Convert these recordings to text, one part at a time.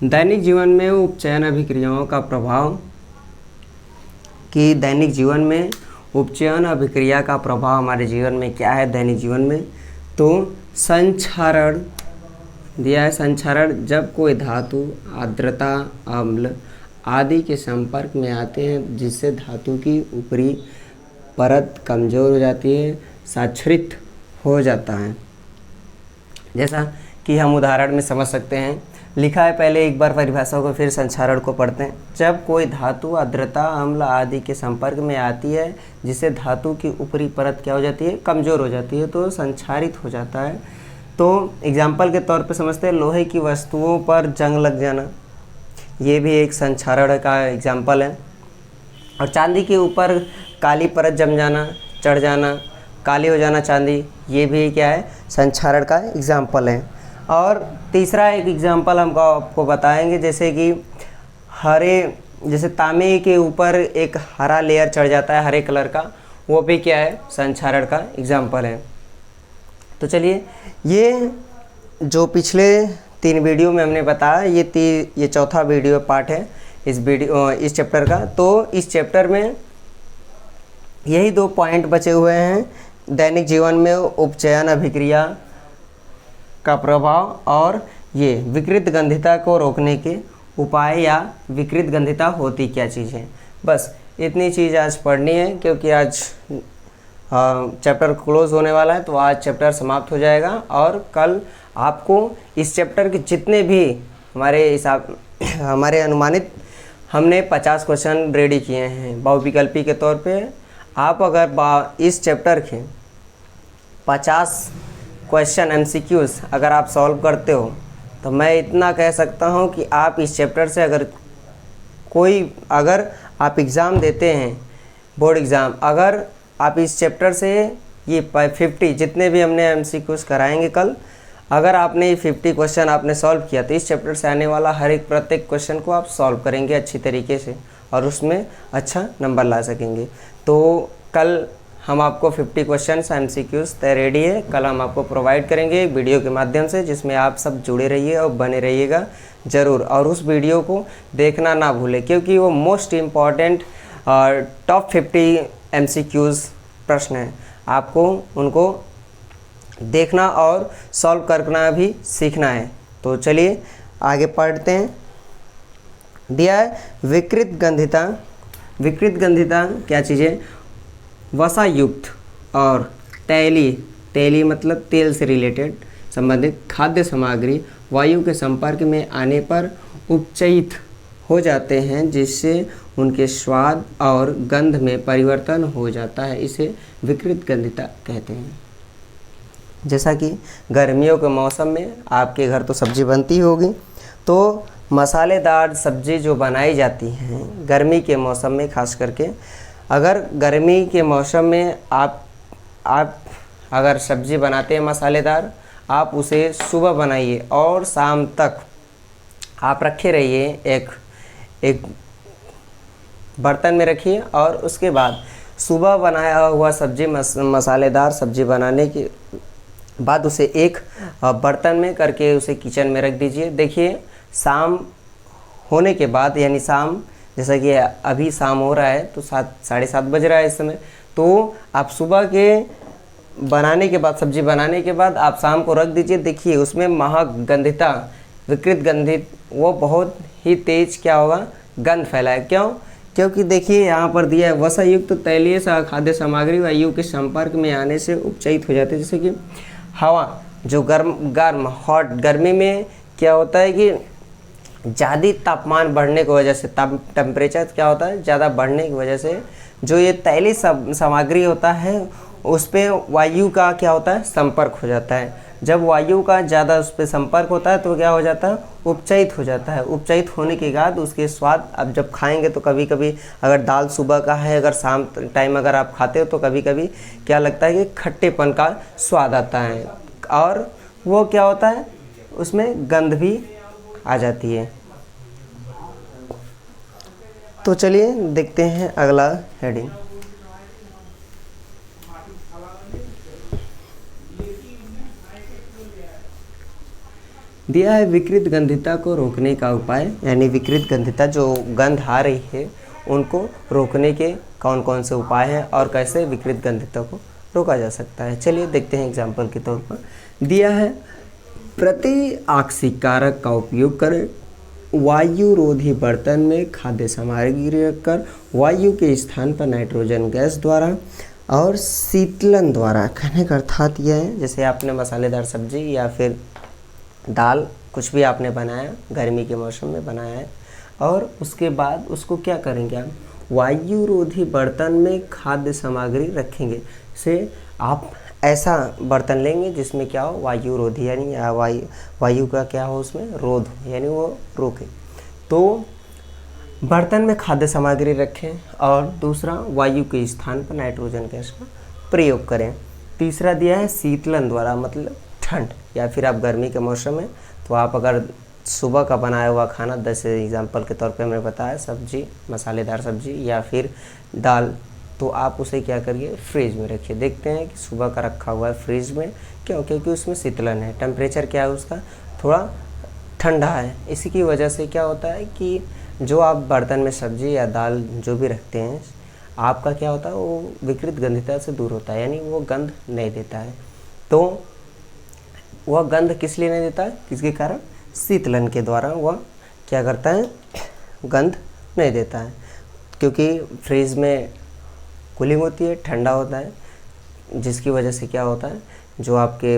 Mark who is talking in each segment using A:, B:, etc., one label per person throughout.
A: दैनिक जीवन में उपचयन अभिक्रियाओं का प्रभाव कि दैनिक जीवन में उपचयन अभिक्रिया का प्रभाव हमारे जीवन में क्या है। दैनिक जीवन में तो संक्षारण दिया है। संक्षारण जब कोई धातु आर्द्रता अम्ल आदि के संपर्क में आते हैं जिससे धातु की ऊपरी परत कमज़ोर हो जाती है, साक्षरित हो जाता है। जैसा कि हम उदाहरण में समझ सकते हैं, लिखा है, पहले एक बार परिभाषा को फिर संक्षारण को पढ़ते हैं। जब कोई धातु आर्द्रता अम्ल आदि के संपर्क में आती है जिससे धातु की ऊपरी परत क्या हो जाती है, कमज़ोर हो जाती है, तो संक्षारित हो जाता है। तो एग्जाम्पल के तौर पे समझते हैं, लोहे की वस्तुओं पर जंग लग जाना, ये भी एक संक्षारण का एग्जाम्पल है। और चांदी के ऊपर काली परत जम जाना, चढ़ जाना, काली हो जाना चांदी, ये भी क्या है, संक्षारण का एग्जाम्पल है। और तीसरा एक एग्जाम्पल हम आपको बताएंगे, जैसे कि जैसे तांबे के ऊपर एक हरा लेयर चढ़ जाता है हरे कलर का, वो भी क्या है, संक्षारण का एग्जाम्पल है। तो चलिए, ये जो पिछले 3 वीडियो में हमने बताया, ये चौथा वीडियो पार्ट है इस चैप्टर का। तो इस चैप्टर में यही 2 पॉइंट बचे हुए हैं, दैनिक जीवन में उपचयन अभिक्रिया का प्रभाव और ये विकृत गंधिता को रोकने के उपाय या विकृत गंधिता होती क्या चीज़ है। बस इतनी चीज़ आज पढ़नी है, क्योंकि आज चैप्टर क्लोज होने वाला है, तो आज चैप्टर समाप्त हो जाएगा। और कल आपको इस चैप्टर के जितने भी हमारे अनुमानित हमने 50 क्वेश्चन रेडी किए हैं बहुविकल्पी के तौर पे। आप अगर इस चैप्टर के 50 क्वेश्चन MCQs अगर आप सॉल्व करते हो, तो मैं इतना कह सकता हूं कि आप इस चैप्टर से अगर आप एग्ज़ाम देते हैं, बोर्ड एग्ज़ाम, अगर आप इस चैप्टर से ये 50 जितने भी हमने MCQs कराएंगे कल, अगर आपने 50 क्वेश्चन आपने सॉल्व किया, तो इस चैप्टर से आने वाला प्रत्येक क्वेश्चन को आप सॉल्व करेंगे अच्छी तरीके से और उसमें अच्छा नंबर ला सकेंगे। तो कल हम आपको 50 क्वेश्चन MCQs तय रेडी है, कल हम आपको प्रोवाइड करेंगे एक वीडियो के माध्यम से, जिसमें आप सब जुड़े रहिए और बने रहिएगा ज़रूर। और उस वीडियो को देखना ना भूलें, क्योंकि वो मोस्ट इम्पॉर्टेंट और टॉप 50 MCQs प्रश्न हैं। आपको उनको देखना और सॉल्व करना भी सीखना है। तो चलिए आगे पढ़ते हैं। दिया है विकृत गंधिता। विकृत गंधिता क्या चीज़ है? वसा युक्त और तैली मतलब तेल से रिलेटेड संबंधित खाद्य सामग्री वायु के संपर्क में आने पर उपचयित हो जाते हैं, जिससे उनके स्वाद और गंध में परिवर्तन हो जाता है। इसे विकृत गंधिता कहते हैं। जैसा कि गर्मियों के मौसम में आपके घर तो सब्ज़ी बनती होगी, तो मसालेदार सब्ज़ी जो बनाई जाती हैं गर्मी के मौसम में, खास करके अगर गर्मी के मौसम में आप अगर सब्ज़ी बनाते हैं मसालेदार, आप उसे सुबह बनाइए और शाम तक आप रखे रहिए, एक बर्तन में रखिए, और उसके बाद सुबह बनाया हुआ सब्ज़ी मसालेदार सब्ज़ी बनाने के बाद उसे एक बर्तन में करके उसे किचन में रख दीजिए। देखिए, शाम होने के बाद, यानी शाम, जैसा कि अभी शाम हो रहा है, तो 7-7:30 बज रहा है इस समय, तो आप सुबह के बनाने के बाद, सब्जी बनाने के बाद आप शाम को रख दीजिए। देखिए उसमें महक गंधिता, विकृत गंधित, वो बहुत ही तेज क्या होगा, गंध फैलाए। क्यों? क्योंकि देखिए यहाँ पर दिया है वसा युक्त तैलीय खाद्य सामग्री वायु के संपर्क में आने से उपचयित हो जाते हैं। जैसे कि हवा जो गर्म हॉट, गर्मी में क्या होता है कि ज़्यादा तापमान बढ़ने की वजह से, टेम्परेचर क्या होता है ज़्यादा बढ़ने की वजह से, जो ये तैलीय सामग्री होता है उस पर वायु का क्या होता है, संपर्क हो जाता है। जब वायु का ज़्यादा उस पर संपर्क होता है तो क्या हो जाता है, उपचयित हो जाता है। उपचयित होने के बाद उसके स्वाद, अब जब खाएंगे तो कभी कभी अगर दाल सुबह का है, अगर शाम टाइम अगर आप खाते हो, तो कभी कभी क्या लगता है कि खट्टेपन का स्वाद आता है, और वो क्या होता है, उसमें गंध भी आ जाती है। तो चलिए देखते हैं अगला हेडिंग। दिया है विकृत गंधिता को रोकने का उपाय, यानी विकृत गंधिता जो गंध आ रही है उनको रोकने के कौन कौन से उपाय हैं और कैसे विकृत गंधिता को रोका जा सकता है। चलिए देखते हैं एग्जाम्पल के तौर पर। दिया है प्रति आक्सीकारक का उपयोग करें, वायुरोधी बर्तन में खाद्य सामग्री रखकर वायु के स्थान पर नाइट्रोजन गैस द्वारा और शीतलन द्वारा। कहने का अर्थात यह है, जैसे आपने मसालेदार सब्जी या फिर दाल कुछ भी आपने बनाया, गर्मी के मौसम में बनाया है, और उसके बाद उसको क्या करेंगे आप, वायुरोधी बर्तन में खाद्य सामग्री रखेंगे। से आप ऐसा बर्तन लेंगे जिसमें क्या हो, वायुरोधी, यानी वायु का क्या हो उसमें रोध, यानी वो रोके। तो बर्तन में खाद्य सामग्री रखें, और दूसरा वायु के स्थान पर नाइट्रोजन गैस का प्रयोग करें। तीसरा दिया है शीतलन द्वारा, मतलब ठंड, या फिर आप गर्मी के मौसम में तो आप अगर सुबह का बनाया हुआ खाना, जैसे एग्जांपल के तौर पे मैंने बताया सब्जी, मसालेदार सब्जी या फिर दाल, तो आप उसे क्या करिए, फ्रिज में रखिए। देखते हैं कि सुबह का रखा हुआ है फ्रिज में, क्यों, क्योंकि उसमें शीतलन है, टेम्परेचर क्या है उसका, थोड़ा ठंडा है। इसी की वजह से क्या होता है कि जो आप बर्तन में सब्जी या दाल जो भी रखते हैं, आपका क्या होता है, वो विकृत गंधिता से दूर होता है, यानी वो गंध नहीं देता है। तो वह गंध किस लिए नहीं देता है, किसके कारण, शीतलन के द्वारा वह क्या करता है, गंध नहीं देता है, क्योंकि फ्रिज में कूलिंग होती है, ठंडा होता है, जिसकी वजह से क्या होता है, जो आपके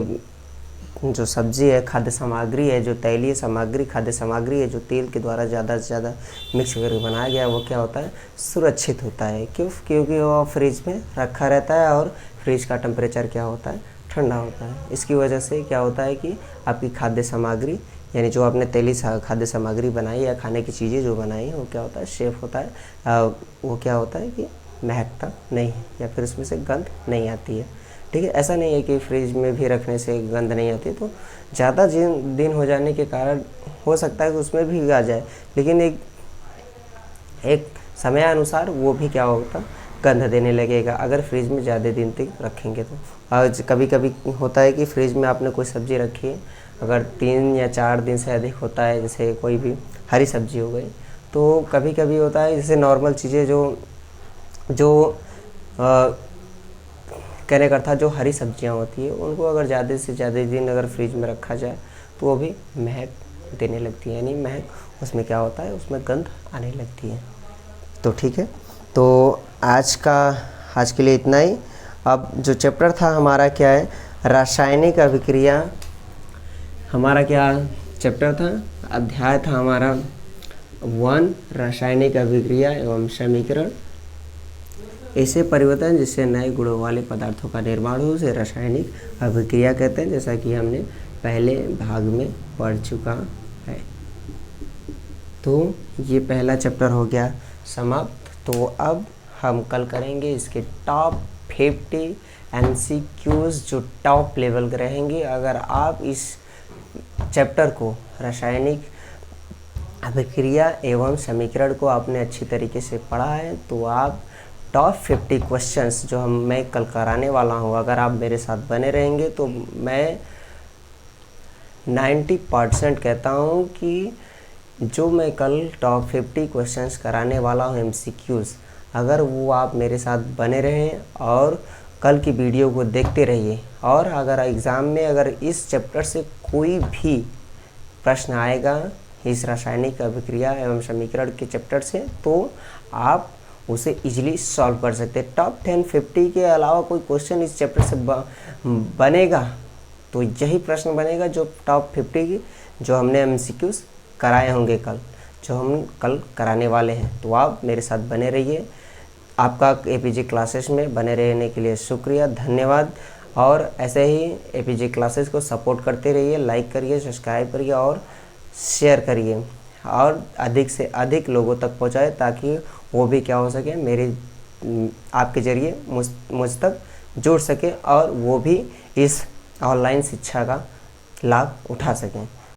A: जो सब्जी है, खाद्य सामग्री है, जो तैलीय सामग्री, खाद्य सामग्री है, जो तेल के द्वारा ज़्यादा से ज़्यादा मिक्स करके बनाया गया है, वो क्या होता है, सुरक्षित होता है। क्यों, क्योंकि वो फ्रिज में रखा रहता है और फ्रिज का टेम्परेचर क्या होता है, ठंडा होता है। इसकी वजह से क्या होता है कि आपकी खाद्य सामग्री, यानी जो आपने तेली खाद्य सामग्री बनाई या खाने की चीज़ें जो बनाई हैं, वो क्या होता है, सेफ होता है, वो क्या होता है कि महकता नहीं है, या फिर उसमें से गंध नहीं आती है। ठीक है, ऐसा नहीं है कि फ्रिज में भी रखने से गंध नहीं आती, तो ज़्यादा दिन हो जाने के कारण हो सकता है कि उसमें भी आ जाए, लेकिन एक समय अनुसार वो भी क्या होता, गंध देने लगेगा अगर फ्रिज में ज़्यादा दिन तक रखेंगे तो। आज कभी कभी होता है कि फ्रिज में आपने कोई सब्ज़ी रखी है, अगर 3 या 4 दिन से अधिक होता है, जैसे कोई भी हरी सब्जी हो गई, तो कभी कभी होता है, जैसे नॉर्मल चीज़ें जो कहने का था, जो हरी सब्जियां होती है, उनको अगर ज़्यादा से ज़्यादा दिन अगर फ्रिज में रखा जाए तो वो भी महक देने लगती है, यानी महक उसमें क्या होता है, उसमें गंध आने लगती है। तो ठीक है, तो आज के लिए इतना ही। अब जो चैप्टर था हमारा क्या है, रासायनिक अभिक्रिया, हमारा क्या चैप्टर था, अध्याय था हमारा 1, रासायनिक अभिक्रिया एवं समीकरण। ऐसे परिवर्तन जिससे नए गुणों वाले पदार्थों का निर्माण हो उसे रासायनिक अभिक्रिया कहते हैं, जैसा कि हमने पहले भाग में पढ़ चुका है। तो ये पहला चैप्टर हो गया समाप्त। तो अब हम कल करेंगे इसके टॉप 50 MCQs जो टॉप लेवल के रहेंगे। अगर आप इस चैप्टर को, रासायनिक अभिक्रिया एवं समीकरण को आपने अच्छी तरीके से पढ़ा है, तो आप टॉप 50 क्वेश्चंस जो मैं कल कराने वाला हूँ, अगर आप मेरे साथ बने रहेंगे तो मैं 90% कहता हूँ कि जो मैं कल टॉप 50 क्वेश्चंस कराने वाला हूँ MCQs, अगर वो आप मेरे साथ बने रहें और कल की वीडियो को देखते रहिए, और अगर एग्ज़ाम में अगर इस चैप्टर से कोई भी प्रश्न आएगा इस रासायनिक अभिक्रिया एवं समीकरण के चैप्टर से, तो आप उसे इजीली सॉल्व कर सकते हैं। टॉप 10 50 के अलावा कोई क्वेश्चन इस चैप्टर से बनेगा तो यही प्रश्न बनेगा जो टॉप 50 की जो हमने MCQs कराए होंगे कल, जो हम कल कराने वाले हैं। तो आप मेरे साथ बने रहिए। आपका APG क्लासेस में बने रहने के लिए शुक्रिया, धन्यवाद। और ऐसे ही APG क्लासेस को सपोर्ट करते रहिए, लाइक करिए, सब्सक्राइब करिए और शेयर करिए, और अधिक से अधिक लोगों तक पहुंचाए, ताकि वो भी क्या हो सके, मेरे आपके ज़रिए मुझ तक जुड़ सके और वो भी इस ऑनलाइन शिक्षा का लाभ उठा सकें।